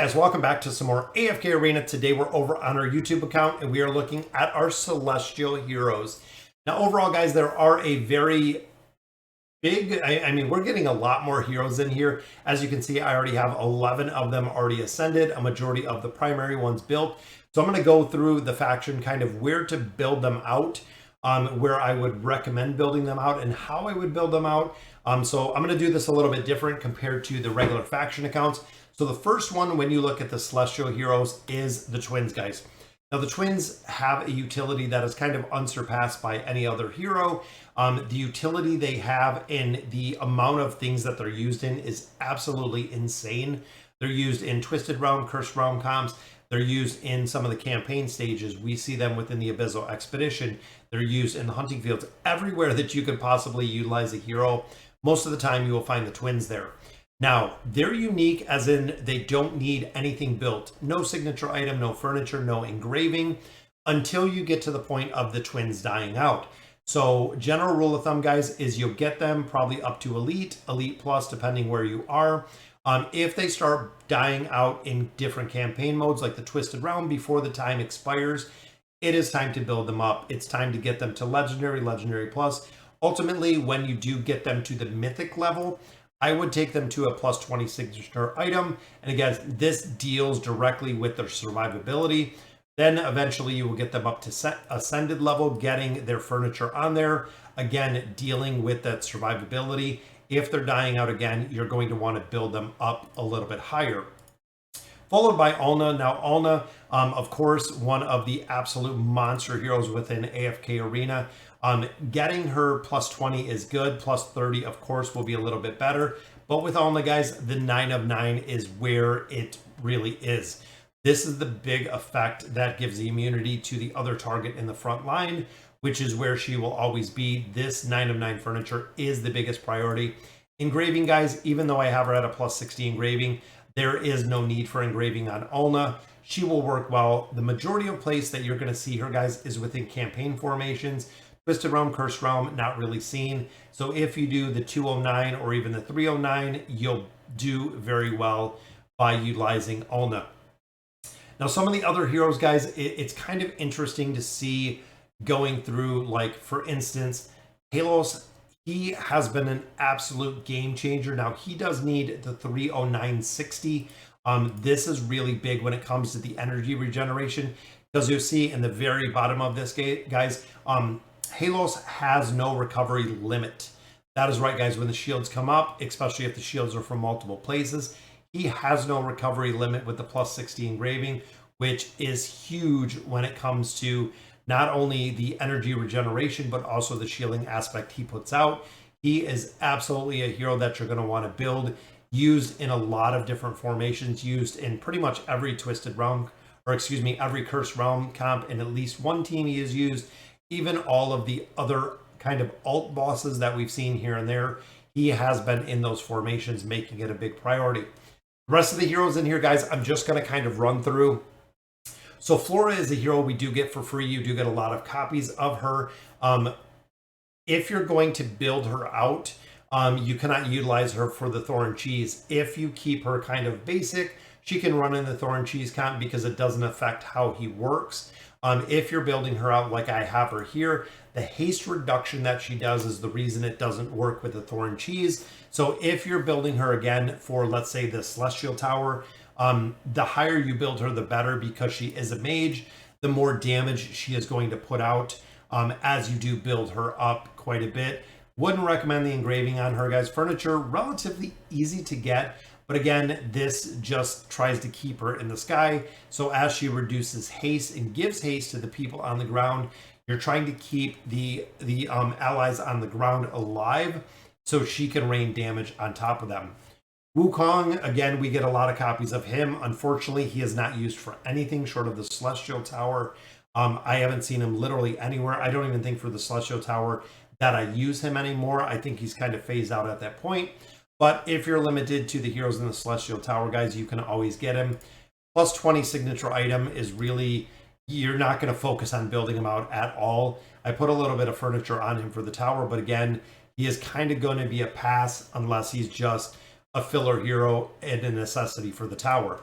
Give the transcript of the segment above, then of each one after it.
guys, welcome back to some more AFK Arena. Today we're over on our YouTube account and we are looking at our Celestial Heroes. Now overall guys, there are a very big, I mean we're getting a lot more heroes in here. As you can see, I already have 11 of them already ascended, a majority of the primary ones built. So I'm going to go through the faction, kind of where to build them out, where I would recommend building them out and how I would build them out. So I'm going to do this a little bit different compared to the regular faction accounts. So the first one, when you look at the Celestial Heroes, is the Twins, guys. Now the Twins have a utility that is kind of unsurpassed by any other hero. The utility they have and the amount of things that they're used in is absolutely insane. They're used in Twisted Realm, Cursed Realm comps. They're used in some of the campaign stages. We see them within the Abyssal Expedition. They're used in the hunting fields. Everywhere that you could possibly utilize a hero, most of the time you will find the Twins there. Now, they're unique as in they don't need anything built. No signature item, no furniture, no engraving, until you get to the point of the Twins dying out. So general rule of thumb, guys, is you'll get them probably up to Elite, Elite Plus, depending where you are. If they start dying out in different campaign modes, like the Twisted Realm, before the time expires, it is time to build them up. It's time to get them to Legendary, Legendary Plus. Ultimately, when you do get them to the Mythic level, I would take them to a plus 20 signature item. And again, this deals directly with their survivability. Then eventually you will get them up to Ascended level, getting their furniture on there. Again, dealing with that survivability. If they're dying out again, you're going to want to build them up a little bit higher. Followed by Ulna. Now Ulna, of course, one of the absolute monster heroes within AFK Arena. Getting her plus 20 is good. Plus 30, of course, will be a little bit better. But with Ulna, guys, the 9 of 9 is where it really is. This is the big effect that gives the immunity to the other target in the front line, which is where she will always be. This 9 of 9 furniture is the biggest priority. Engraving, guys, even though I have her at a plus 60 engraving, there is no need for engraving on Ulna. She will work well. The majority of place that you're going to see her, guys, is within campaign formations. Twisted Realm, Cursed Realm, not really seen. So if you do the 209 or even the 309, you'll do very well by utilizing Ulna. Now, some of the other heroes, guys, it's kind of interesting to see going through, like, for instance, Halos. He has been an absolute game changer. Now, he does need the 30960. This is really big when it comes to the energy regeneration, because you'll see in the very bottom of this, guys, Halos has no recovery limit. That is right, guys. When the shields come up, especially if the shields are from multiple places, he has no recovery limit with the plus 60 engraving, which is huge when it comes to not only the energy regeneration, but also the shielding aspect he puts out. He is absolutely a hero that you're going to want to build, used in a lot of different formations, used in pretty much every Twisted Realm, or excuse me, every Cursed Realm comp. In at least one team he is used. Even all of the other kind of alt bosses that we've seen here and there, he has been in those formations, making it a big priority. The rest of the heroes in here, guys, I'm just going to kind of run through. So Flora is a hero we do get for free. You do get a lot of copies of her. If you're going to build her out, you cannot utilize her for the Thorn Cheese. If you keep her kind of basic, she can run in the Thorn Cheese comp because it doesn't affect how he works. If you're building her out like I have her here, the haste reduction that she does is the reason it doesn't work with the Thorn Cheese. So if you're building her again for, let's say, the Celestial Tower, the higher you build her, the better, because she is a mage. The more damage she is going to put out as you do build her up quite a bit. Wouldn't recommend the engraving on her, guys. Furniture, relatively easy to get. But again, this just tries to keep her in the sky. So as she reduces haste and gives haste to the people on the ground, you're trying to keep the allies on the ground alive so she can rain damage on top of them. Wukong, again, we get a lot of copies of him. Unfortunately, he is not used for anything short of the Celestial Tower. I haven't seen him literally anywhere. I don't even think for the Celestial Tower that I use him anymore. I think he's kind of phased out at that point. But if you're limited to the heroes in the Celestial Tower, guys, you can always get him. Plus 20 signature item is really, you're not going to focus on building him out at all. I put a little bit of furniture on him for the tower, but again, he is kind of going to be a pass unless he's just a filler hero and a necessity for the tower.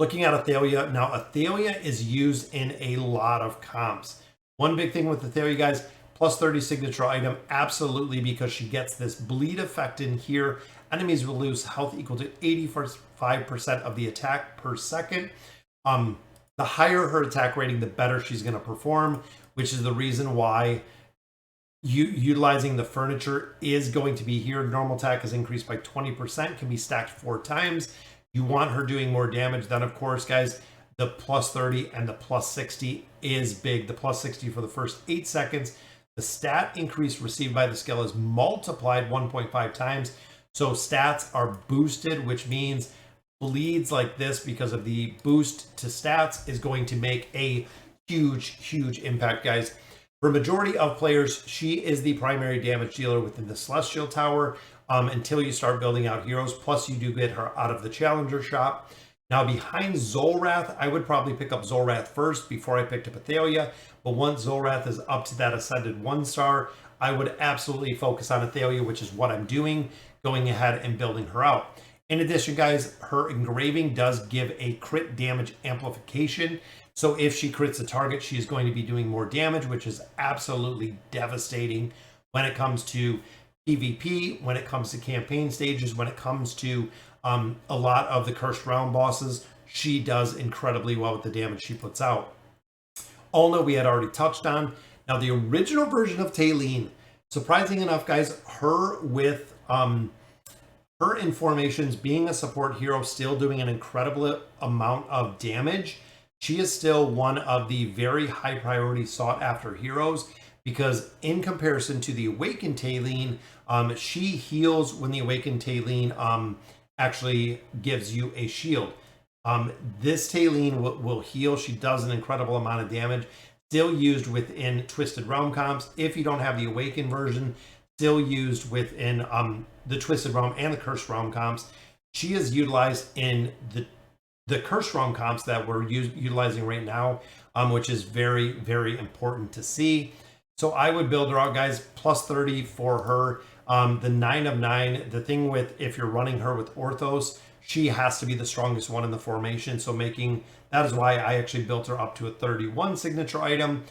Looking at Athelia, now Athelia is used in a lot of comps. One big thing with Athelia, guys, plus 30 signature item, absolutely, because she gets this bleed effect in here. Enemies will lose health equal to 85% of the attack per second. The higher her attack rating, the better she's going to perform, which is the reason why utilizing the furniture is going to be here. Normal attack is increased by 20%, can be stacked 4 times. You want her doing more damage. Then, of course, guys, the plus 30 and the plus 60 is big. The plus 60 for the first 8 seconds. The stat increase received by the skill is multiplied 1.5 times. So stats are boosted, which means bleeds like this because of the boost to stats is going to make a huge impact, guys. For majority of players, she is the primary damage dealer within the Celestial Tower until you start building out heroes. Plus, you do get her out of the Challenger shop. Now, behind Zolrath, I would probably pick up Zolrath first before I picked up Athelia. But once Zolrath is up to that Ascended 1-star, I would absolutely focus on Athelia, which is what I'm doing, going ahead and building her out. In addition, guys, her engraving does give a crit damage amplification. So if she crits a target, she is going to be doing more damage, which is absolutely devastating when it comes to PvP, when it comes to campaign stages, when it comes to a lot of the Cursed Realm bosses. She does incredibly well with the damage she puts out. Ulna, we had already touched on. Now, the original version of Talene, surprising enough, guys, her with her in formations, being a support hero, still doing an incredible amount of damage. She is still one of the very high priority sought after heroes because in comparison to the Awakened Talene, she heals when the Awakened Talene actually gives you a shield. This Talene will heal. She does an incredible amount of damage. Still used within Twisted Realm comps. If you don't have the Awakened version, still used within the Twisted Realm and the Cursed Realm comps. She is utilized in the Cursed Realm comps that we're utilizing right now, which is very important to see. So I would build her out, guys, plus 30 for her. The 9 of 9, the thing with, if you're running her with Orthos, she has to be the strongest one in the formation. So that is why I actually built her up to a 31 signature item,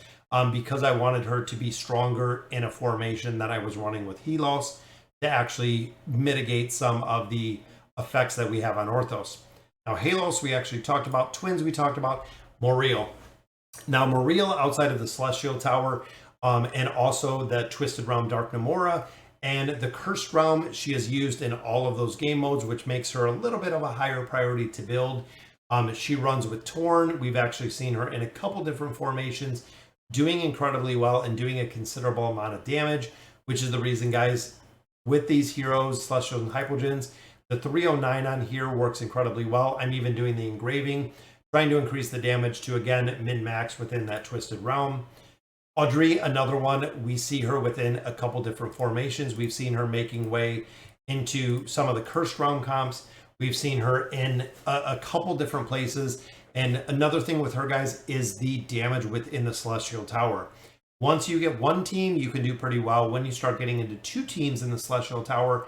because I wanted her to be stronger in a formation that I was running with Helos to actually mitigate some of the effects that we have on Orthos. Now, Halos, we actually talked about. Twins, we talked about. Morael. Now, Morael, outside of the Celestial Tower, and also the Twisted Realm Dark Namora, and the Cursed Realm, she is used in all of those game modes, which makes her a little bit of a higher priority to build. She runs with Torn. We've actually seen her in a couple different formations, doing incredibly well and doing a considerable amount of damage, which is the reason, guys, with these heroes, Celestials and Hypogeans, the 309 on here works incredibly well. I'm even doing the engraving, trying to increase the damage to, again, min-max within that Twisted Realm. Audrey, another one, we see her within a couple different formations. We've seen her making way into some of the Cursed Realm comps. We've seen her in a couple different places. And another thing with her, guys, is the damage within the Celestial Tower. Once you get one team, you can do pretty well. When you start getting into 2 teams in the Celestial Tower,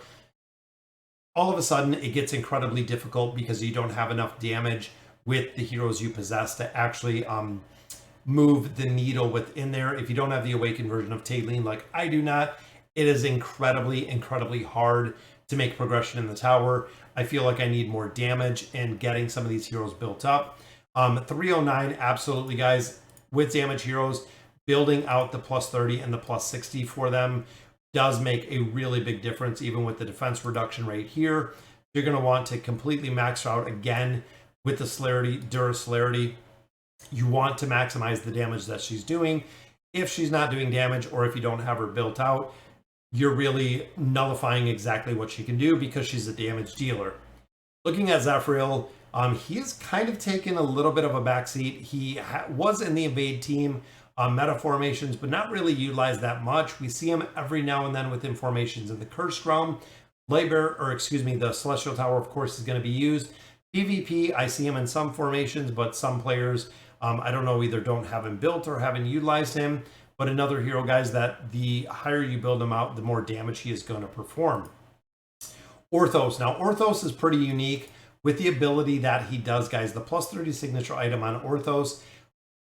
all of a sudden it gets incredibly difficult because you don't have enough damage with the heroes you possess to actually move the needle within there. If you don't have the Awakened version of Talene like I do not, it is incredibly hard to make progression in the tower. I feel like I need more damage in getting some of these heroes built up. 309, absolutely, guys, with damage heroes, building out the plus 30 and the plus 60 for them does make a really big difference, even with the defense reduction rate here. You're going to want to completely max out again with the celerity, Duracelerity. You want to maximize the damage that she's doing. If she's not doing damage, or if you don't have her built out, you're really nullifying exactly what she can do because she's a damage dealer. Looking at Zafriel, he has kind of taken a little bit of a backseat. He was in the invade team meta formations, but not really utilized that much. We see him every now and then within formations in the Cursed Realm. The Celestial Tower, of course, is going to be used. PvP, I see him in some formations, but some players, I don't know, either don't have him built or haven't utilized him. But another hero, guys, that the higher you build him out, the more damage he is going to perform. Orthos. Now, Orthos is pretty unique. with the ability that he does, guys. The plus 30 signature item on Orthos.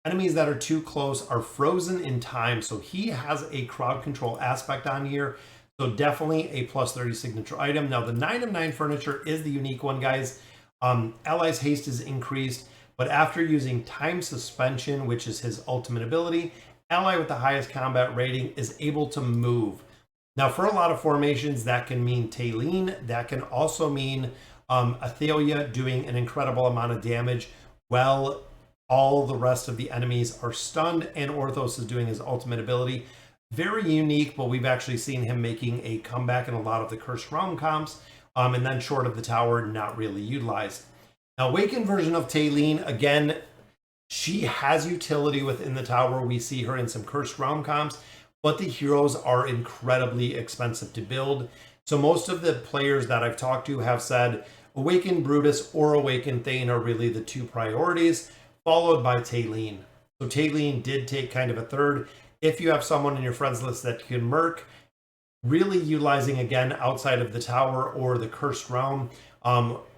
Enemies that are too close are frozen in time. So he has a crowd control aspect on here. So definitely a plus 30 signature item. Now the 9 of 9 furniture is the unique one, guys. Allies haste is increased, but after using time suspension, which is his ultimate ability, ally with the highest combat rating is able to move. Now for a lot of formations, that can mean Talene. That can also mean Athelia doing an incredible amount of damage while all the rest of the enemies are stunned, and Orthos is doing his ultimate ability. Very unique, but we've actually seen him making a comeback in a lot of the Cursed Realm comps, and then Short of the Tower, not really utilized. Now, Awakened version of Talene, again, she has utility within the tower. We see her in some Cursed Realm comps, but the heroes are incredibly expensive to build. So most of the players that I've talked to have said Awakened Brutus or Awakened Thane are really the two priorities, followed by Talene. So Talene did take kind of a third. If you have someone in your friends list that can merc, really utilizing again outside of the tower or the Cursed Realm.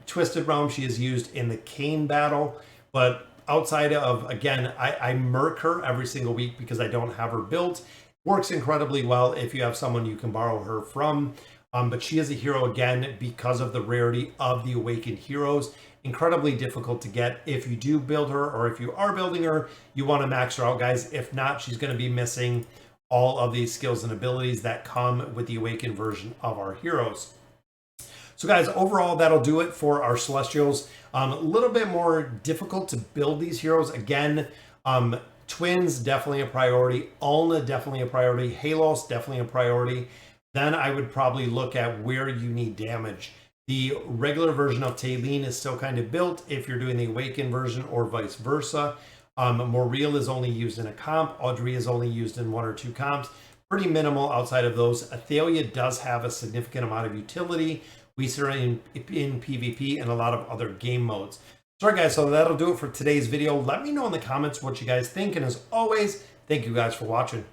Twisted Realm, she is used in the Kane battle, but outside of, again, I merc her every single week because I don't have her built. Works incredibly well if you have someone you can borrow her from. But she is a hero, again, because of the rarity of the Awakened heroes. Incredibly difficult to get. If you do build her, or if you are building her, you want to max her out, guys. If not, she's going to be missing all of these skills and abilities that come with the Awakened version of our heroes. So guys, overall, that'll do it for our Celestials. A little bit more difficult to build these heroes. Again, Twins, definitely a priority. Ulna, definitely a priority. Halos, definitely a priority. Then I would probably look at where you need damage. The regular version of Talene is still kind of built if you're doing the Awakened version or vice versa. Morael is only used in a comp. Audrey is only used in 1 or 2 comps. Pretty minimal outside of those. Athelia does have a significant amount of utility. We see her in PvP and a lot of other game modes. Sorry guys, so that'll do it for today's video. Let me know in the comments what you guys think. And as always, thank you guys for watching.